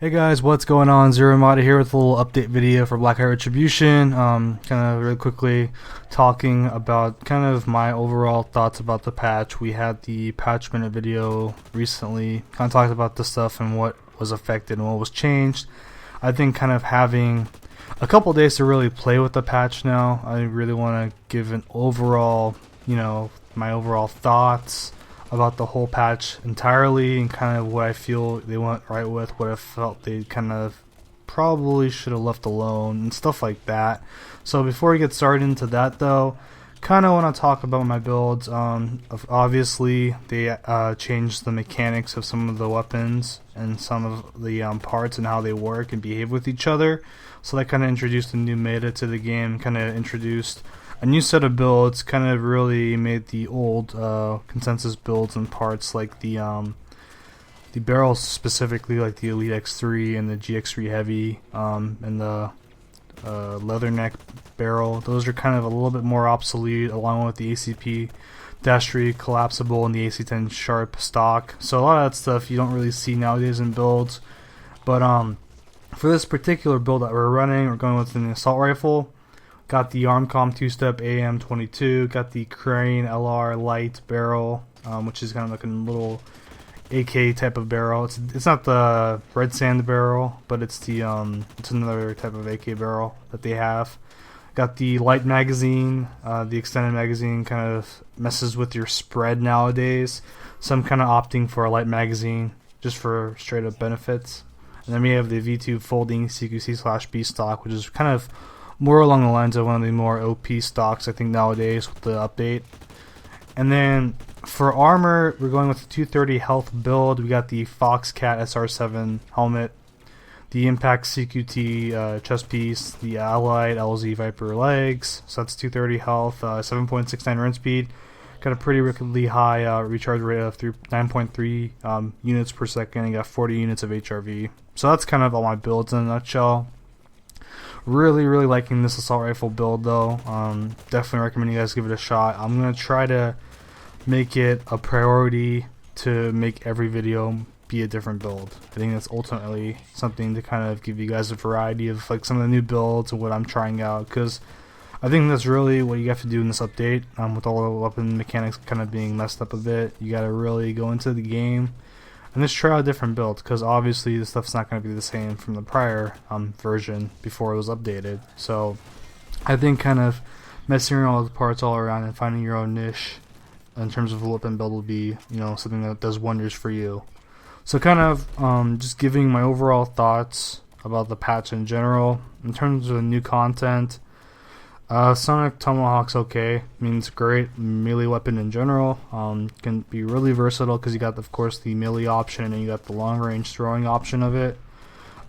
Hey guys, what's going on? ZeroArmada here with a little update video for Blacklight Retribution. Kind of really quickly talking about kind of my overall thoughts about the patch. We had the patch minute video recently, kind of talked about the stuff and what was affected and what was changed. I think kind of having a couple days to really play with the patch now. I really want to give an overall, my overall thoughts about the whole patch entirely and kind of what I feel they went right with, what I felt they kind of probably should have left alone and stuff like that. So before we get started into that though, kind of want to talk about my builds. Obviously they changed the mechanics of some of the weapons and some of the parts and how they work and behave with each other. So that kind of introduced a new meta to the game, kind of introduced a new set of builds, kind of really made the old consensus builds and parts like the barrels, specifically like the Elite X3 and the GX3 Heavy and the Leatherneck barrel. Those are kind of a little bit more obsolete, along with the ACP-3 collapsible and the AC-10 sharp stock. So a lot of that stuff you don't really see nowadays in builds. But for this particular build that we're running, we're going with an assault rifle. Got the ArmCom TwoStep AM22, got the Krane LR light barrel, which is kind of like a little AK type of barrel. It's not the red sand barrel, but it's it's another type of AK barrel that they have. Got the light magazine. The extended magazine kind of messes with your spread nowadays, so I'm kind of opting for a light magazine just for straight up benefits. And then we have the V2 Folding CQC/B stock, which is kind of more along the lines of one of the more OP stocks I think nowadays with the update. And then for armor, we're going with the 230 health build. We got the Fox+Cat SR7 helmet, the Impact CQT chest piece, the Allied LZ Viper legs. So that's 230 health, 7.69 run speed. Got a pretty wickedly high recharge rate of 9.3 units per second. And got 40 units of HRV. So that's kind of all my builds in a nutshell. Really liking this assault rifle build though. Definitely recommend you guys give it a shot. I'm gonna try to make it a priority to make every video be a different build. I think that's ultimately something to kind of give you guys a variety of like some of the new builds and what I'm trying out, because I think that's really what you have to do in this update. With all the weapon mechanics kind of being messed up a bit, you gotta really go into the game and just try out different builds, because obviously this stuff's not going to be the same from the prior version before it was updated. So I think kind of messing around with the parts all around and finding your own niche in terms of a weapon build will be, something that does wonders for you. So kind of just giving my overall thoughts about the patch in general. In terms of new content, Sonic Tomahawk's okay. I mean, it's a great melee weapon in general. Can be really versatile because you got, of course, the melee option and you got the long range throwing option of it.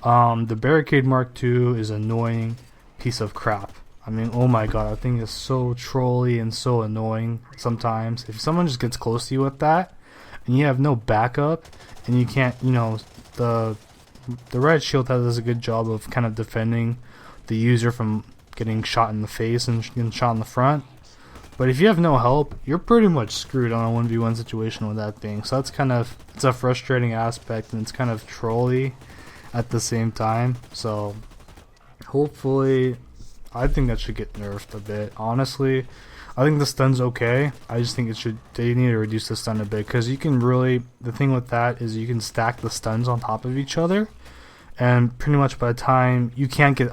The Barricade Mark II is an annoying piece of crap. I mean, oh my god, I think it's so trolly and so annoying sometimes. If someone just gets close to you with that and you have no backup and you can't, the red shield does a good job of kind of defending the user from getting shot in the face and getting shot in the front. But if you have no help, you're pretty much screwed on a 1v1 situation with that thing. So that's it's a frustrating aspect, and it's kind of trolly at the same time. So hopefully, I think that should get nerfed a bit. Honestly, I think the stun's okay. I just think they need to reduce the stun a bit, because you can really, the thing with that is you can stack the stuns on top of each other. And pretty much by the time you can't get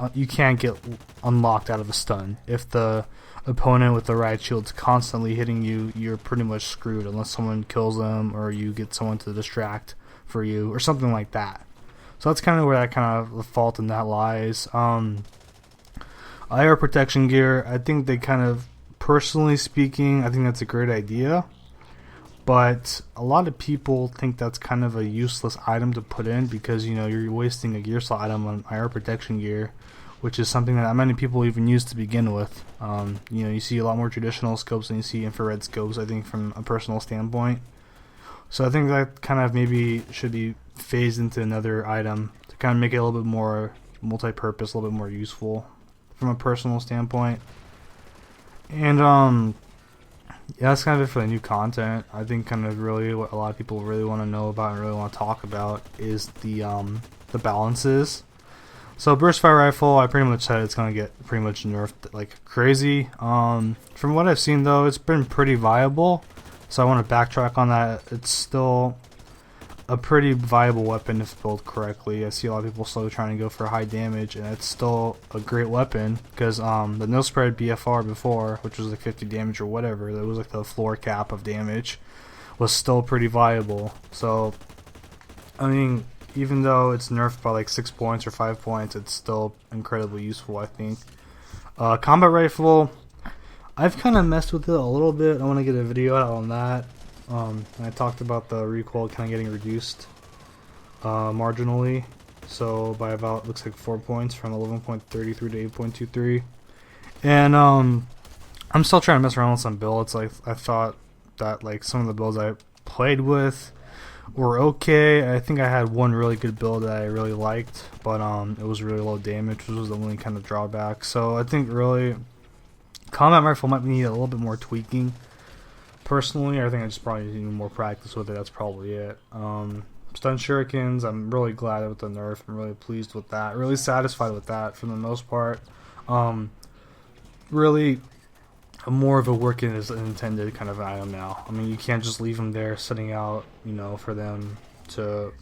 unlocked out of a stun. If the opponent with the riot shield's constantly hitting you, you're pretty much screwed unless someone kills them or you get someone to distract for you or something like that. So that's kind of where that kind of the fault in that lies. IR protection gear, I think they kind of, personally speaking, I think that's a great idea. But a lot of people think that's kind of a useless item to put in, because you're wasting a gear slot item on IR protection gear, which is something that not many people even use to begin with. You see a lot more traditional scopes than you see infrared scopes, I think, from a personal standpoint. So I think that kind of maybe should be phased into another item to kind of make it a little bit more multi-purpose, a little bit more useful from a personal standpoint. And yeah, that's kind of it for the new content. I think kind of really what a lot of people really want to know about and really want to talk about is the the balance is. So burst fire rifle, I pretty much said it's gonna get pretty much nerfed like crazy. From what I've seen though, it's been pretty viable. So I want to backtrack on that. It's still a pretty viable weapon if built correctly. I see a lot of people still trying to go for high damage, and it's still a great weapon because the no spread BFR before, which was like 50 damage or whatever, that was like the floor cap of damage, was still pretty viable. So I mean, even though it's nerfed by like 6 points or 5 points, it's still incredibly useful, I think. Combat rifle, I've kind of messed with it a little bit. I want to get a video out on that. I talked about the recoil kind of getting reduced marginally, so by about, looks like 4 points, from 11.33 to 8.23. And I'm still trying to mess around with some builds. Like, I thought that like some of the builds I played with were okay. I think I had one really good build that I really liked, but it was really low damage, which was the only kind of drawback. So I think really combat rifle might need a little bit more tweaking. Personally, I think I just probably need more practice with it. That's probably it. Stun shurikens, I'm really glad with the nerf. I'm really pleased with that. Really satisfied with that for the most part. Really more of a working as intended kind of item now. I mean, you can't just leave them there sitting out, you know, for them to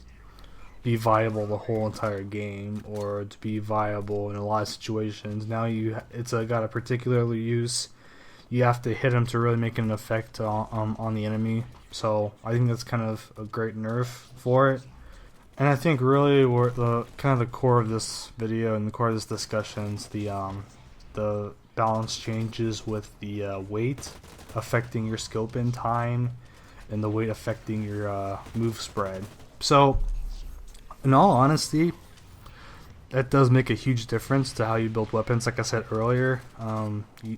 be viable the whole entire game, or to be viable in a lot of situations. Now it's got a particular use. You have to hit them to really make an effect on the enemy. So I think that's kind of a great nerf for it. And I think really we're the core of this video and the core of this discussion is the balance changes with the weight affecting your scope in time, and the weight affecting your move spread. So in all honesty, that does make a huge difference to how you build weapons. Like I said earlier,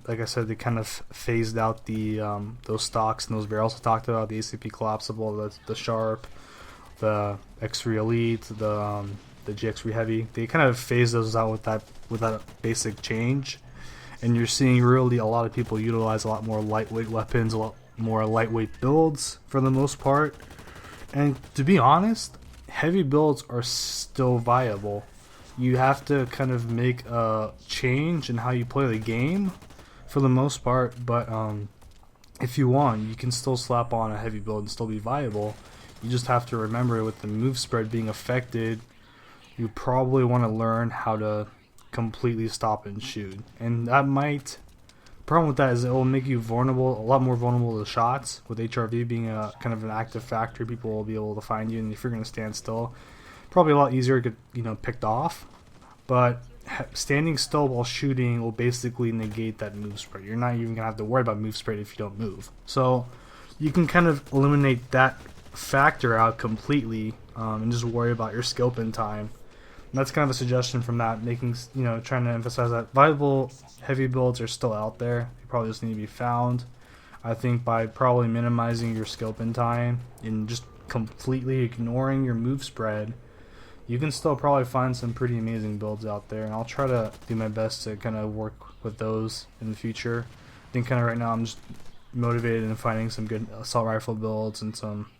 like I said, they kind of phased out the those stocks and those barrels I talked about, the ACP collapsible, the sharp, the X3 elite, the GX3 heavy. They kind of phased those out with that basic change, and you're seeing really a lot of people utilize a lot more lightweight weapons, a lot more lightweight builds for the most part. And to be honest, heavy builds are still viable. You have to kind of make a change in how you play the game for the most part, but if you want, you can still slap on a heavy build and still be viable. You just have to remember, with the move spread being affected, you probably want to learn how to completely stop and shoot. And that might, the problem with that is it will make you vulnerable, a lot more vulnerable to shots. With HRV being a kind of an active factor, people will be able to find you, and if you're going to stand still, probably a lot easier to get, you know, picked off. But standing still while shooting will basically negate that move spread. You're not even going to have to worry about move spread if you don't move. So you can kind of eliminate that factor out completely, and just worry about your scope and time. And that's kind of a suggestion from that, making, you know, trying to emphasize that viable heavy builds are still out there. They probably just need to be found. I think by probably minimizing your scope and time and just completely ignoring your move spread, you can still probably find some pretty amazing builds out there, and I'll try to do my best to kind of work with those in the future. I think kind of right now I'm just motivated in finding some good assault rifle builds and some,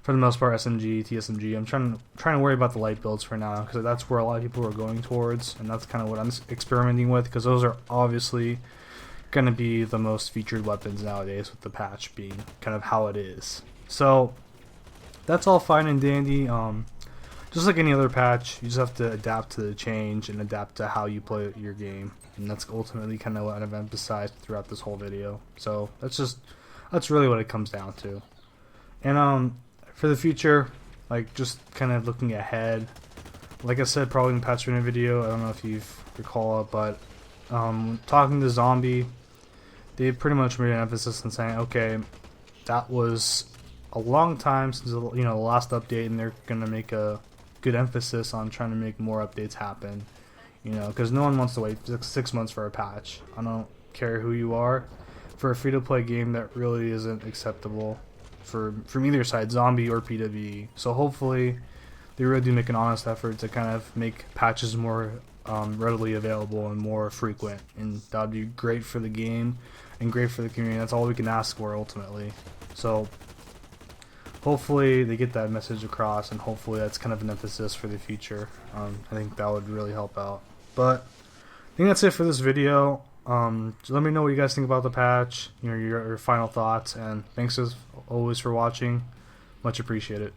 for the most part, SMG, TSMG. I'm trying to worry about the light builds for now, because that's where a lot of people are going towards, and that's kind of what I'm experimenting with, because those are obviously going to be the most featured weapons nowadays, with the patch being kind of how it is. So that's all fine and dandy. Just like any other patch, you just have to adapt to the change and adapt to how you play your game, and that's ultimately kind of what I've emphasized throughout this whole video. So that's really what it comes down to. And for the future, like just kind of looking ahead, like I said probably in the patch review video, I don't know if you recall it, but talking to Zombie, they pretty much made an emphasis on saying, okay, that was a long time since, you know, the last update, and they're gonna make a good emphasis on trying to make more updates happen, you know, because no one wants to wait 6 months for a patch. I don't care who you are. For a free-to-play game, that really isn't acceptable from either side, Zombie or PWE. So hopefully they really do make an honest effort to kind of make patches more readily available and more frequent, and that would be great for the game and great for the community. That's all we can ask for ultimately. So hopefully they get that message across, and hopefully that's kind of an emphasis for the future. I think that would really help out. But I think that's it for this video. So let me know what you guys think about the patch, your final thoughts, and thanks as always for watching. Much appreciated.